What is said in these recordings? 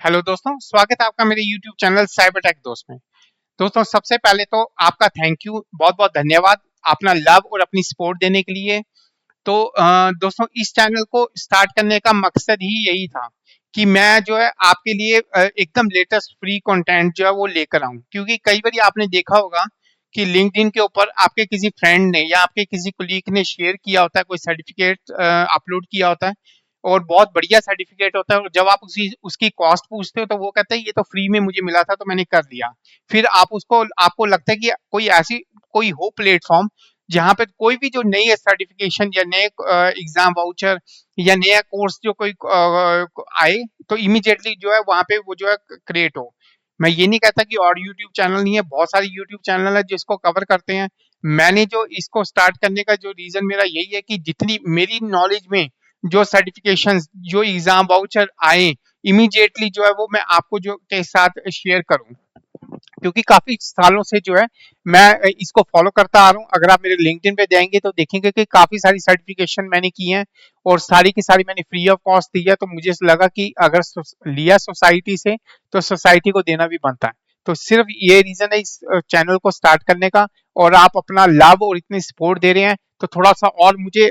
Hello दोस्तों, स्वागत है आपका मेरे YouTube चैनल साइबर टेक दोस्त में। दोस्तों, सबसे पहले तो आपका थैंक यू, बहुत-बहुत धन्यवाद अपना लव और अपनी सपोर्ट देने के लिए। तो दोस्तों, इस चैनल को स्टार्ट करने का मकसद ही यही था कि मैं जो है आपके लिए एकदम लेटेस्ट फ्री कंटेंट जो है वो लेकर आऊँ। क्योंकि कई बारी आपने देखा होगा कि लिंक्डइन के ऊपर आपके किसी फ्रेंड ने या आपके किसी कोलीग ने शेयर किया होता है, कोई सर्टिफिकेट अपलोड किया होता है और बहुत बढ़िया सर्टिफिकेट होता है और जब आप उसकी कॉस्ट पूछते हो तो वो कहता है ये तो फ्री में मुझे मिला था तो मैंने कर दिया। फिर आपको लगता है कि कोई हो प्लेटफॉर्म जहाँ पे कोई भी जो नई सर्टिफिकेशन या नए एग्जाम वाउचर या नया कोर्स जो कोई आए तो इमीडिएटली जो है वहां पे वो जो है क्रिएट हो। मैं ये नहीं कहता कि और यूट्यूब चैनल नहीं है, बहुत सारे यूट्यूब चैनल है जिसको कवर करते हैं। मैंने जो इसको स्टार्ट करने का जो रीजन मेरा यही है कि जितनी मेरी नॉलेज में जो सर्टिफिकेशंस जो एग्जाम वाउचर आए इमीडिएटली जो है वो मैं आपको जो के साथ शेयर करूं। क्योंकि काफी सालों से जो है मैं इसको फॉलो करता आ रहा हूँ। अगर आप मेरे लिंक्डइन पे जाएंगे तो देखेंगे कि काफी सारी सर्टिफिकेशन मैंने की हैं और सारी की सारी मैंने फ्री ऑफ कॉस्ट दी है। तो मुझे लगा कि अगर लिया सोसाइटी से तो सोसाइटी को देना भी बनता है। तो सिर्फ ये रीजन है इस चैनल को स्टार्ट करने का। और आप अपना लाभ और इतनी सपोर्ट दे रहे हैं तो थोड़ा सा और मुझे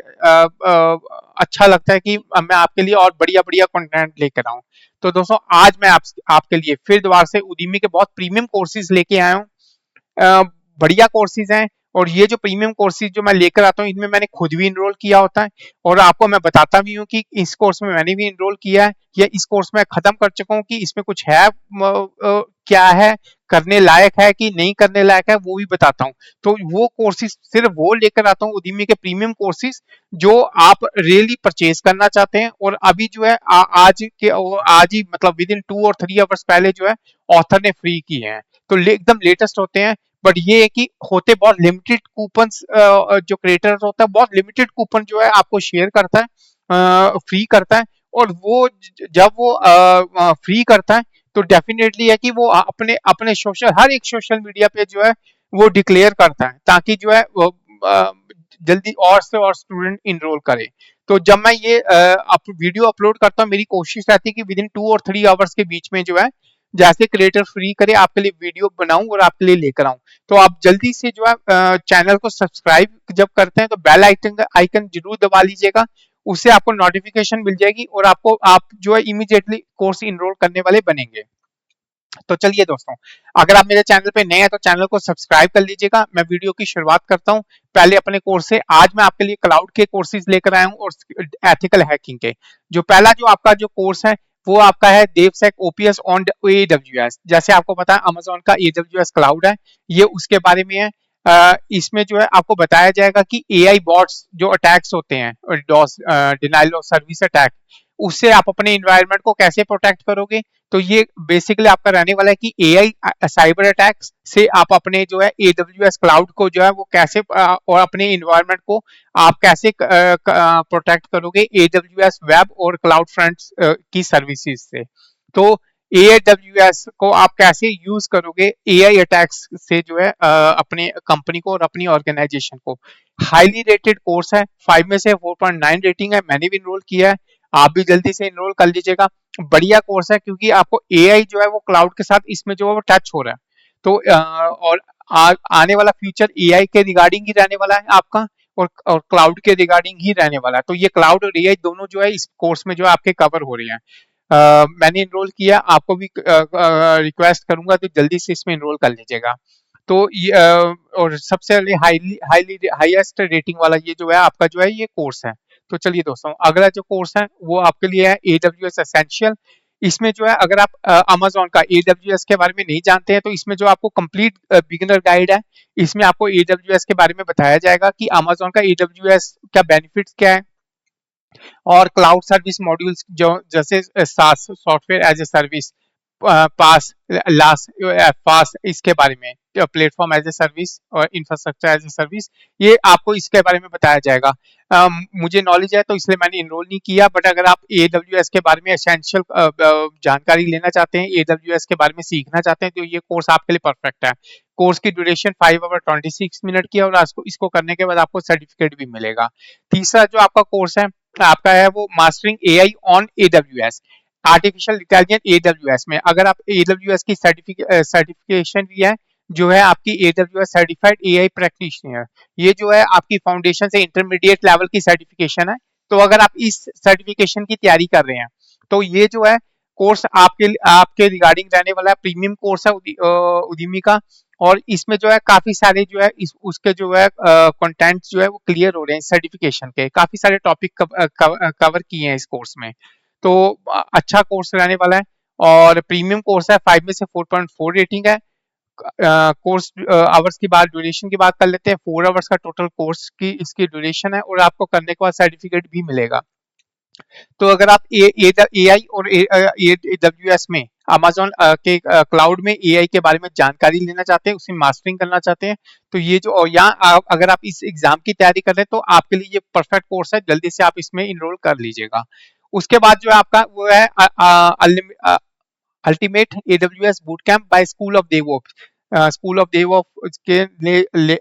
अच्छा लगता है कि मैं आपके लिए और बढ़िया बढ़िया कंटेंट लेकर आऊं। तो दोस्तों, आज मैं आपके लिए फिर दोबारा से उदीमी के बहुत प्रीमियम कोर्सेज लेके आया हूँ। अ, बढ़िया कोर्सेज हैं और ये जो प्रीमियम कोर्सेज जो मैं लेकर आता हूँ इनमें मैंने खुद भी इनरोल किया होता है और आपको मैं बताता भी हूँ कि इस कोर्स में मैंने भी इनरोल किया है या इस कोर्स में खत्म कर चुका हूँ कि इसमें कुछ है क्या है, करने लायक है कि नहीं करने लायक है, वो भी बताता हूँ। तो वो कोर्सेज सिर्फ वो लेकर आता हूँ उदीमी के प्रीमियम कोर्सेज जो आप रियली परचेज करना चाहते हैं। और अभी जो है आज ही मतलब विद इन 2 और 3 आवर्स पहले जो है ऑथर ने फ्री किए हैं। तो एकदम लेटेस्ट होते हैं। बट ये है कि होते बहुत लिमिटेड कूपन, जो क्रिएटर होता है बहुत लिमिटेड कूपन जो है आपको शेयर करता है, फ्री करता है। और वो जब वो फ्री करता है तो डेफिनेटली है कि वो अपने अपने सोशल हर एक सोशल मीडिया पे जो है वो डिक्लेयर करता है ताकि जो है वो जल्दी और से और स्टूडेंट इनरोल करे। तो जब मैं ये वीडियो अपलोड करता हूँ मेरी कोशिश रहती है कि विद इन 2 और 3 आवर्स के बीच में जो है जैसे क्रिएटर फ्री करे आपके लिए वीडियो बनाऊं और आपके लिए लेकर आऊं। तो आप जल्दी से जो है चैनल को सब्सक्राइब जब करते हैं तो बेल आइकन आइकन जरूर दबा लीजिएगा। उससे आपको नोटिफिकेशन मिल जाएगी और आप जो है इमीडिएटली कोर्स इनरोल करने वाले बनेंगे। तो चलिए दोस्तों, अगर आप मेरे चैनल पे नए हैं तो चैनल को सब्सक्राइब कर लीजिएगा। मैं वीडियो की शुरुआत करता हूं पहले अपने कोर्स से। आज मैं आपके लिए क्लाउड के कोर्सेज लेकर आया हूं और एथिकल हैकिंग के। जो पहला जो आपका जो कोर्स है वो आपका है देवसेक ओपीएस ऑन एडब्ल्यूएस। जैसे आपको पता है अमेजोन का एडब्ल्यूएस क्लाउड है, ये उसके बारे में है। इसमें जो है आपको बताया जाएगा कि एआई बॉट्स जो अटैक्स होते हैं, DoS denial of service attack, उससे आप अपने इन्वायरमेंट को कैसे प्रोटेक्ट करोगे। तो ये बेसिकली आपका रहने वाला है कि एआई साइबर अटैक्स से आप अपने जो है एडब्ल्यूएस क्लाउड को जो है वो कैसे और अपने इन्वायरमेंट को आप कैसे प्रोटेक्ट करोगे एडब्ल्यूएस वेब और क्लाउड फ्रंट की सर्विसेज से। तो एडब्ल्यूएस को आप कैसे यूज करोगे एआई अटैक्स से जो है अपने कंपनी को और अपनी ऑर्गेनाइजेशन को। हाईली रेटेड कोर्स है, 5 में से 4.9 रेटिंग है, मैंने भी इनरोल किया है। आप भी जल्दी से इनरोल कर लीजिएगा। बढ़िया कोर्स है क्योंकि आपको एआई जो है वो क्लाउड के साथ इसमें जो है वो टच हो रहा है। तो और आने वाला फ्यूचर एआई के रिगार्डिंग ही रहने वाला है आपका और क्लाउड के रिगार्डिंग ही रहने वाला है। तो ये क्लाउड और एआई दोनों जो है इस कोर्स में जो है आपके कवर हो रहे हैं। मैंने इनरोल किया, आपको भी रिक्वेस्ट करूंगा तो जल्दी से इसमें इनरोल कर लीजिएगा। तो ये और सबसे हाईली हाईली हाईएस्ट रेटिंग वाला ये जो है आपका जो है ये कोर्स है। तो चलिए दोस्तों, अगला जो कोर्स है वो आपके लिए है एडब्ल्यूएस एसेंशियल। इसमें जो है अगर आप अमेजोन का एडब्ल्यूएस के बारे में नहीं जानते हैं तो इसमें जो आपको कंप्लीट बिगिनर गाइड है, इसमें आपको एडब्ल्यूएस के बारे में बताया जाएगा कि अमेजोन का एडब्ल्यूएस क्या बेनिफिट्स क्या है और क्लाउड सर्विस मॉड्यूल्स जो जैसे SaaS software as a service, पास लास्ट पास इसके बारे में, प्लेटफॉर्म एज ए सर्विस और इंफ्रास्ट्रक्चर एज ए सर्विस, ये आपको इसके बारे में बताया जाएगा। मुझे नॉलेज है तो इसलिए मैंने इनरोल नहीं किया। बट अगर आप एडब्ल्यूएस के बारे में एसेंशियल जानकारी लेना चाहते हैं, एडब्ल्यूएस के बारे में सीखना चाहते हैं तो ये कोर्स आपके लिए परफेक्ट है। कोर्स की ड्यूरेशन 5 आवर 26 मिनट की है और इसको करने के बाद आपको सर्टिफिकेट भी मिलेगा। तीसरा जो आपका कोर्स है आपका है वो mastering AI on AWS. Artificial intelligence AWS में। अगर आप एडब्ल्यूएस की सर्टिफिकेशन भी है, जो है आपकी एडब्ल्यूएस सर्टिफाइड एआई प्रैक्टिशनर, ये जो है आपकी फाउंडेशन से इंटरमीडिएट लेवल की सर्टिफिकेशन है। तो अगर आप इस सर्टिफिकेशन की तैयारी कर रहे हैं, तो ये जो है कोर्स आपके रिगार्डिंग रहने वाला है। प्रीमियम कोर्स है उदीमी का, और इसमें जो है काफी सारे जो है उसके जो है कंटेंट जो है वो क्लियर हो रहे हैं। सर्टिफिकेशन के काफी सारे टॉपिक कवर किए हैं इस कोर्स में। तो अच्छा कोर्स रहने वाला है, और प्रीमियम कोर्स है। 5 में से 4.4 रेटिंग है। कोर्स आवर्स की बात, ड्यूरेशन की बात कर लेते हैं। 4 आवर्स का टोटल कोर्स की इसकी ड्यूरेशन है, और आपको करने के बाद सर्टिफिकेट भी मिलेगा। तो अगर आप एआई और AWS में, अमेजोन के क्लाउड में एआई के बारे में जानकारी लेना चाहते हैं, उसकी मास्टरिंग करना चाहते हैं, तो ये जो, और यहाँ अगर आप इस एग्जाम की तैयारी कर रहे हैं, तो आपके लिए ये परफेक्ट कोर्स है। जल्दी से आप इसमें इनरोल कर लीजिएगा। उसके बाद जो है आपका वो है ultimate AWS boot camp by school of DevOps. School of DevOps के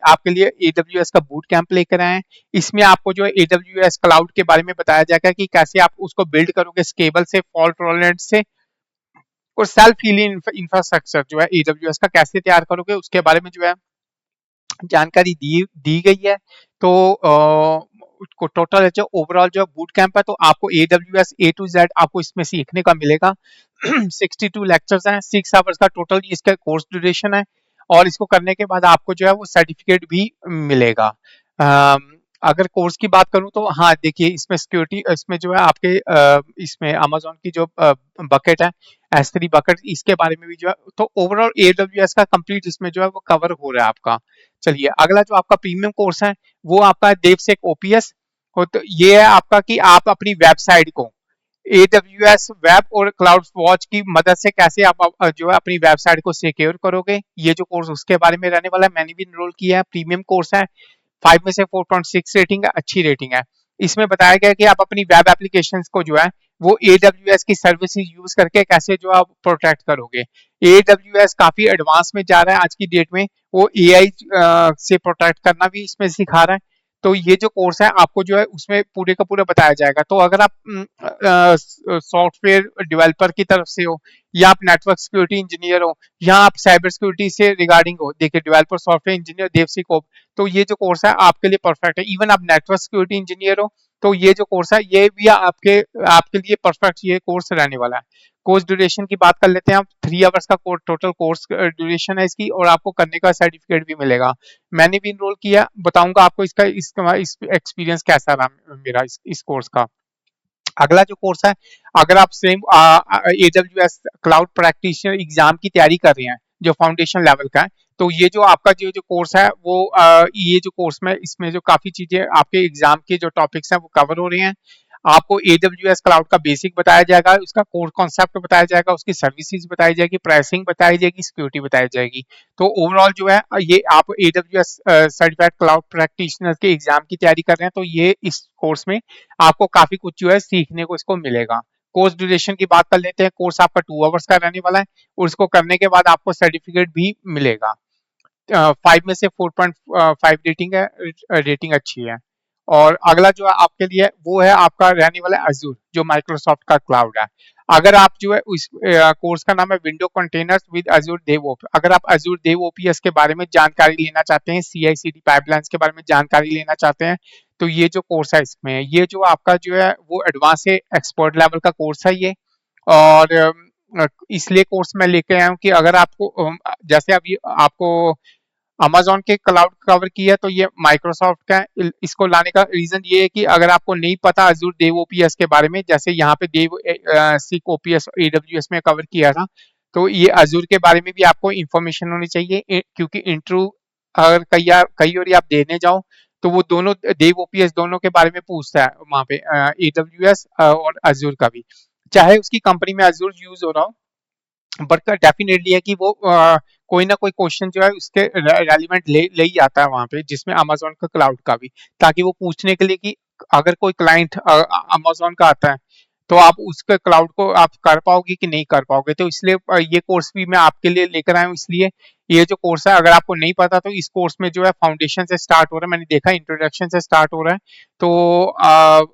आपके लिए AWS का बूट कैंप लेकर आए हैं। इसमें आपको जो है AWS क्लाउड के बारे में बताया जाएगा कि कैसे आप उसको बिल्ड करोगे, स्केबल से, फॉल्ट टॉलरेंट से, और सेल्फ हीलिंग इंफ्रास्ट्रक्चर जो है AWS का कैसे तैयार करोगे, उसके बारे में जो है जानकारी दी गई है। तो टोटल जो ओवरऑल जो बूट कैंप है, तो आपको AWS A to Z आपको इसमें सीखने का मिलेगा। 62 लेक्चर्स हैं, 6 आवर्स का टोटल इसका कोर्स ड्यूरेशन है, और इसको करने के बाद आपको जो है वो सर्टिफिकेट भी मिलेगा। अगर कोर्स की बात करूं, तो हाँ देखिए, इसमें सिक्योरिटी, इसमें जो है आपके इसमें अमेजोन की जो बकेट है, S3 बकेट, इसके बारे में भी जो है, तो ओवरऑल AWS का कंप्लीट इसमें जो है वो कवर हो रहा है आपका। चलिए, अगला जो आपका प्रीमियम कोर्स है, वो आपका देवसेक OPS। तो ये है आपका कि आप अपनी वेबसाइट को AWS वेब और क्लाउड वॉच की मदद से कैसे आप जो है अपनी वेबसाइट को सिक्योर करोगे, ये जो कोर्स उसके बारे में रहने वाला है। मैंने भी इनरोल किया है, प्रीमियम कोर्स है। 5 में से 4.6 रेटिंग है, अच्छी रेटिंग है। इसमें बताया गया है कि आप अपनी वेब एप्लीकेशंस को जो है वो AWS की सर्विसेज यूज करके कैसे जो आप प्रोटेक्ट करोगे। AWS काफी एडवांस में जा रहा है आज की डेट में, वो AI से प्रोटेक्ट करना भी इसमें सिखा रहा है। तो ये जो कोर्स है आपको जो है उसमें पूरे का पूरा बताया जाएगा। तो अगर आप सॉफ्टवेयर डेवलपर की तरफ से हो, या आप नेटवर्क सिक्योरिटी इंजीनियर हो, या आप साइबर सिक्योरिटी से रिगार्डिंग हो, देखिए डेवलपर सॉफ्टवेयर इंजीनियर देवसिक, तो ये जो कोर्स है आपके लिए परफेक्ट है। इवन आप नेटवर्क सिक्योरिटी इंजीनियर हो, तो ये जो कोर्स है ये भी आपके लिए परफेक्ट ये कोर्स रहने वाला है। कोर्स ड्यूरेशन की बात कर लेते हैं, आप 3 आवर्स का टोटल कोर्स ड्यूरेशन है इसकी, और आपको करने का सर्टिफिकेट भी मिलेगा। मैंने भी इनरोल किया, बताऊंगा आपको इसका इस एक्सपीरियंस कैसा रहा मेरा इस कोर्स का। अगला जो कोर्स है, अगर आप same AWS cloud practitioner exam की तैयारी कर रहे हैं, जो फाउंडेशन लेवल का है, तो ये जो आपका जो कोर्स है वो ये जो कोर्स में, इसमें जो काफी चीजें आपके एग्जाम के जो टॉपिक्स हैं वो कवर हो रहे हैं। आपको AWS क्लाउड का बेसिक बताया जाएगा, उसका कोर कॉन्सेप्ट बताया जाएगा, उसकी सर्विसेज बताई जाएगी, प्राइसिंग बताई जाएगी, सिक्योरिटी बताई जाएगी। तो ओवरऑल जो है ये आप AWS सर्टिफाइड क्लाउड प्रैक्टिशनर के एग्जाम की तैयारी कर रहे हैं, तो ये इस कोर्स में आपको काफी कुछ जो है सीखने को इसको मिलेगा। कोर्स ड्यूरेशन की बात कर लेते हैं, कोर्स आपका 2 आवर्स का रहने वाला है, और इसको करने के बाद आपको सर्टिफिकेट भी मिलेगा। 5 में से 4.5 रेटिंग है, रेटिंग अच्छी है। और अगला जो है आपके लिए वो है आपका रहने वाला अजूर, जो माइक्रोसॉफ्ट का क्लाउड है। अगर आप जो है उस कोर्स का नाम है window containers with Azzur DevOps, अगर आप अजूर डेवऑप्स के बारे में जानकारी लेना चाहते हैं, CI/CD पाइपलाइंस के बारे में जानकारी लेना चाहते हैं, तो ये जो कोर्स है इसमें, ये जो आपका जो है वो एडवांस है, एक्सपर्ट लेवल का कोर्स है ये। और इसलिए कोर्स में लेके आया हूँ कि अगर आपको जैसे अभी आपको अमेजोन के क्लाउड कवर किया, तो ये माइक्रोसॉफ्ट का इसको लाने का रीजन ये है कि अगर आपको नहीं पता अजूर देव ओपीएस के बारे में, जैसे यहाँ पे देव सिक ओपीएस AWS में कवर किया था, तो ये अजूर के बारे में भी आपको इंफॉर्मेशन होनी चाहिए, क्योंकि इंटरव्यू अगर कई और आप देने जाओ, तो वो दोनों देव ओपीएस दोनों के बारे में पूछता है वहाँ पे, AWS और अजूर का भी, चाहे उसकी कंपनी में अजूर यूज हो रहा हो, बट डेफिनेटली है कि वो कोई ना कोई क्वेश्चन जो है उसके रेलिवेंट ले ही आता है वहां पे, जिसमें अमेजोन का क्लाउड का भी, ताकि वो पूछने के लिए कि अगर कोई क्लाइंट अमेजोन का आता है, तो आप उसके क्लाउड को आप कर पाओगे कि नहीं कर पाओगे। तो इसलिए ये कोर्स भी मैं आपके लिए लेकर आया हूँ, इसलिए ये जो कोर्स है अगर आपको नहीं पता तो इस कोर्स में जो है फाउंडेशन से स्टार्ट हो रहा है, मैंने देखा इंट्रोडक्शन से स्टार्ट हो रहा है, तो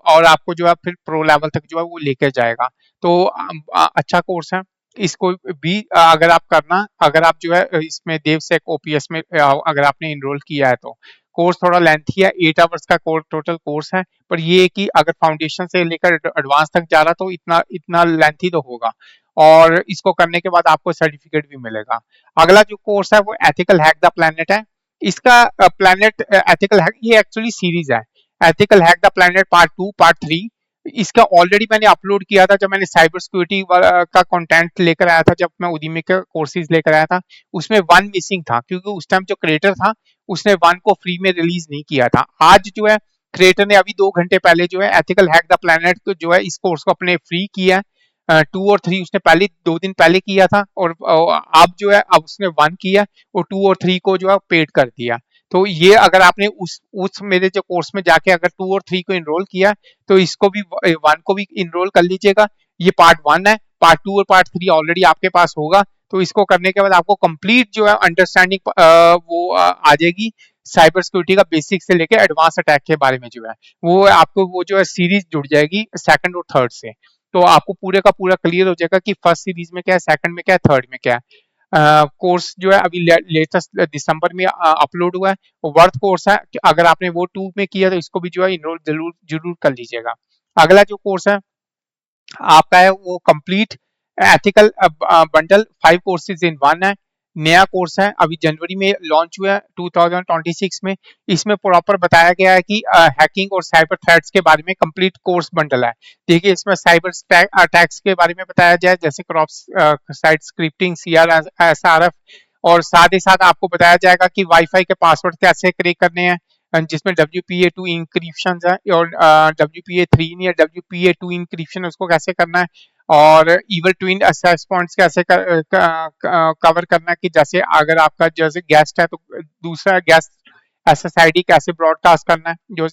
और आपको जो है फिर प्रो लेवल तक जो है वो लेकर जाएगा। तो अच्छा कोर्स है, इसको भी अगर आप करना, अगर आप जो है इसमें देवसेक ओपीएस में अगर आपने इनरोल किया है तो कोर्स थोड़ा लेंथी है, 8 आवर्स का कोर्स टोटल कोर्स है, पर ये है कि अगर फाउंडेशन से लेकर एडवांस तक जा रहा तो इतना इतना लेंथी तो होगा, और इसको करने के बाद आपको सर्टिफिकेट भी मिलेगा। अगला जो कोर्स है वो एथिकल हैक द प्लेनेट है। इसका प्लेनेट एथिकल हैक, ये एक्चुअली सीरीज है, ethical hack the planet part 2 part 3। इसका ऑलरेडी मैंने अपलोड किया था जब मैंने साइबर सिक्योरिटी का कंटेंट लेकर आया था, जब मैं उदीमी के कोर्सेज लेकर आया था, उसमें 1 मिसिंग था क्योंकि उस टाइम जो क्रिएटर था उसने 1 को फ्री में रिलीज नहीं किया था। आज जो है क्रिएटर ने अभी 2 घंटे पहले जो है एथिकल हैक द प्लेनेट को जो है इस कोर्स को अपने फ्री किया है। 2 और 3 उसने पहले 2 दिन पहले किया था, और अब जो है अब उसने 1 किया और 2 और 3 को जो है पेड कर दिया। तो ये अगर आपने उस मेरे जो कोर्स में जाके अगर 2 और 3 को इनरोल किया तो इसको भी 1 को भी इनरोल कर लीजिएगा। ये पार्ट 1 है, पार्ट 2 और पार्ट 3 ऑलरेडी आपके पास होगा, तो इसको करने के बाद आपको कंप्लीट जो है अंडरस्टैंडिंग वो आ जाएगी साइबर सिक्योरिटी का, बेसिक से लेके एडवांस अटैक के बारे में जो है वो आपको वो जो है सीरीज जुड़ जाएगी सेकंड और थर्ड से। तो आपको पूरे का पूरा क्लियर हो जाएगा कि फर्स्ट सीरीज में क्या है, सेकंड में क्या है, थर्ड में क्या है। कोर्स जो है अभी लेटेस्ट दिसंबर में अपलोड हुआ है, वर्थ कोर्स है, अगर आपने वो 2 में किया तो इसको भी जो है इनरोल जरूर जरूर कर लीजिएगा। अगला जो कोर्स है आपका है वो complete ethical bundle 5 courses in 1 है। नया कोर्स है, अभी जनवरी में लॉन्च हुआ है 2026 में। इसमें प्रॉपर बताया गया है कि हैकिंग और साइबर थ्रेट्स के बारे में कंप्लीट कोर्स बंडल है। देखिए इसमें साइबर अटैक्स के बारे में बताया जाए, जैसे क्रॉस साइट स्क्रिप्टिंग, CRSRF, और साथ ही साथ आपको बताया जाएगा कि वाईफाई के पासवर्ड कैसे क्रिएट करने हैं, जिसमें WPA2 इंक्रिप्शन है, और WPA3 या WPA2 इंक्रिप्शन उसको कैसे करना है, और इवल ट्विन असेस पॉइंट्स कैसे कवर करना है, कि जैसे अगर आपका जैसे गेस्ट है तो दूसरा गेस्ट SSID कैसे ब्रॉडकास्ट करना है, जो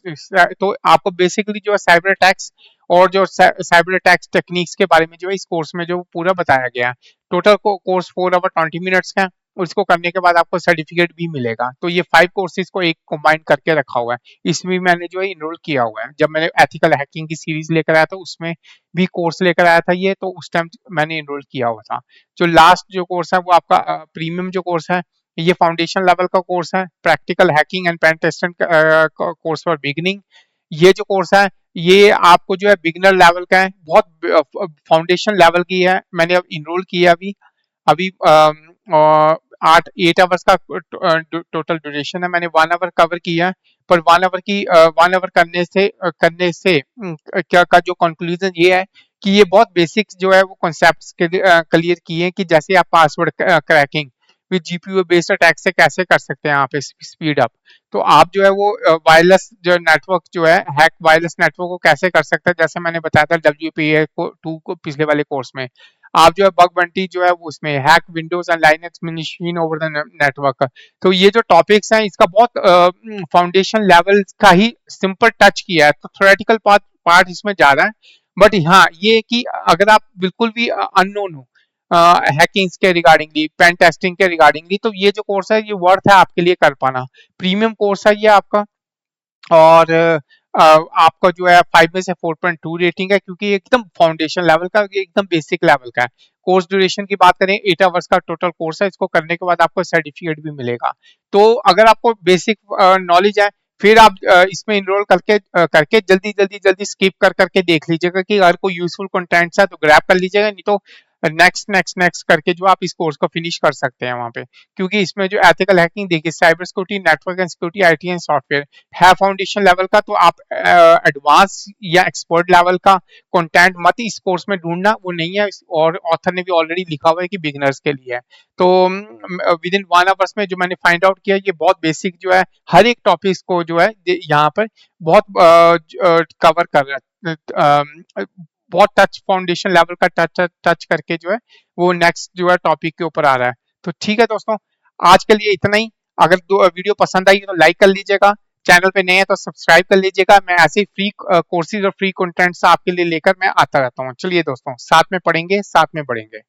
तो आपको बेसिकली जो है साइबर अटैक्स और जो साइबर अटैक्स टेक्निक्स के बारे में जो है इस कोर्स में जो पूरा बताया गया है। टोटल कोर्स 4 आवर 20 मिनट्स का है, और इसको करने के बाद आपको सर्टिफिकेट भी मिलेगा। तो ये 5 कोर्सेज को एक कंबाइन करके रखा हुआ है, इसमें मैंने जो है इनरोल किया हुआ है। जब मैंने एथिकल हैकिंग की सीरीज लेकर आया था उसमें भी कोर्स लेकर आया था ये, तो उस टाइम मैंने इनरोल किया हुआ था। जो लास्ट जो कोर्स है वो आपका प्रीमियम जो कोर्स है, ये फाउंडेशन लेवल का कोर्स है, practical hacking and pen testing course for beginning. ये जो कोर्स है ये आपको जो है बिगिनर लेवल का है, बहुत फाउंडेशन लेवल की है। मैंने अब इनरोल किया अभी अभी 8 आवर्स का टोटल ड्यूरेशन है, मैंने 1 आवर कवर किया है। पर 1 आवर करने से क्या का जो कंक्लूजन ये है कि ये बहुत बेसिक जो है वो कॉन्सेप्ट्स क्लियर किए हैं, कि जैसे आप password cracking with GPU based attack से कैसे कर सकते हैं आप स्पीड अप। तो आप जो है वो वायरलेस जो नेटवर्क जो है हैक वायरलेस नेटवर्क को कैसे कर सकते हैं, जैसे मैंने बताया था WPA2 को पिछले वाले कोर्स में। आप जो है बग बंटी जो है वो उसमें hack Windows and Linux machine hour the network. तो ये जो टॉपिक्स हैं इसका बहुत फाउंडेशन लेवल का ही सिंपल टच किया है, तो थ्योरेटिकल पार्ट इसमें ज्यादा है। बट हाँ ये कि अगर आप बिल्कुल भी अननोन हो हैकिंग्स के रिगार्डिंगली, पेन टेस्टिंग के रिगार्डिंगली, तो ये जो कोर्स है ये वर्थ है आपके लिए कर पाना। प्रीमियम कोर्स है ये आपका, और आपका जो है 5 में से 4.2 रेटिंग है, क्योंकि ये एकदम फाउंडेशन लेवल का, ये एकदम बेसिक लेवल का है। कोर्स ड्यूरेशन की बात करें 8 आवर्स का टोटल कोर्स है, इसको करने के बाद आपको सर्टिफिकेट भी मिलेगा। तो अगर आपको बेसिक नॉलेज है फिर आप इसमें इनरोल करके जल्दी जल्दी जल्दी स्किप करके देख लीजिएगा, कि अगर कोई यूजफुल कंटेंट है तो ग्रैब कर लीजिएगा, नहीं तो नेक्स्ट नेक्स्ट नेक्स्ट करके जो आप इस कोर्स को फिनिश कर सकते हैं वहां पे। क्योंकि इसमें जो एथिकल हैकिंग देखिए, cyber security, network and security, IT and software है फाउंडेशन लेवल का, तो आप एडवांस या एक्सपर्ट लेवल का कंटेंट मत इस कोर्स में ढूंढना, वो नहीं है, और ऑथर ने भी ऑलरेडी लिखा हुआ है कि बिगिनर्स के लिए है। तो विद इन 1 आवर्स में जो मैंने फाइंड आउट किया, ये बहुत बेसिक जो है हर एक टॉपिक को जो है यहाँ पर बहुत कवर कर रहा है, बहुत टच फाउंडेशन लेवल का टच करके जो है वो नेक्स्ट जो है टॉपिक के ऊपर आ रहा है। तो ठीक है दोस्तों, आज के लिए इतना ही। अगर वीडियो पसंद आई तो लाइक कर लीजिएगा, चैनल पे नए हैं तो सब्सक्राइब कर लीजिएगा। मैं ऐसे ही फ्री कोर्सेज और फ्री कंटेंट्स आपके लिए लेकर मैं आता रहता हूँ। चलिए दोस्तों, साथ में पढ़ेंगे, साथ में बढ़ेंगे।